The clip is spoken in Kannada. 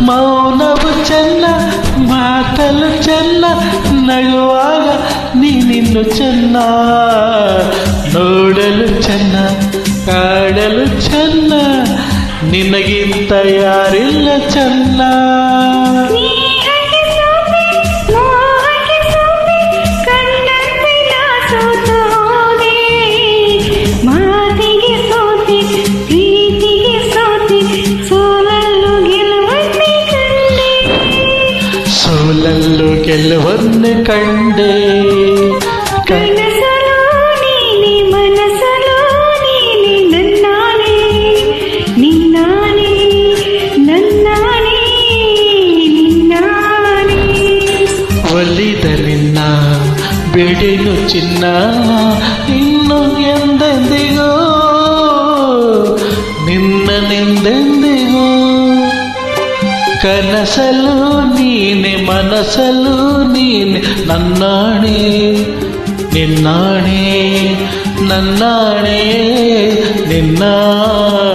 ಮೌನವು ಚೆನ್ನ ಮಾತಲು ಚೆನ್ನ ನಗುವಾಗ ನೀನಿನ್ನು ಚೆನ್ನ ನೋಡಲು ಚೆನ್ನ ಕಾಡಲು ಚೆನ್ನ ನಿನಗಿಂತ ಯಾರಿಲ್ಲ ಚೆನ್ನ ಸೋಲಲ್ಲು ಗೆಲುವನ್ನು ಕಂಡೆ ಕನಸಲು ನೀನೆ ಮನಸಲು ನೀನೆ ನನ್ನಾನೆ ನಿನ್ನಾನೆ ನನ್ನಾನೆ ನಿನ್ನಾನೆ ಒಲಿದ ನಿನ್ನ ಬೆಳೆನು ಚಿನ್ನ ಇನ್ನು ಎಂದೆಂದಿಗೋ ನಿನ್ನೆಂದೆಂದಿಗೋ ಕನಸಲು ನೀನೆ ಮನಸಲು ನೀನೆ ನನ್ನಾಣೆ ನಿನ್ನಾಣೆ ನನ್ನಾಣೆ ನಿನ್ನಾಣೆ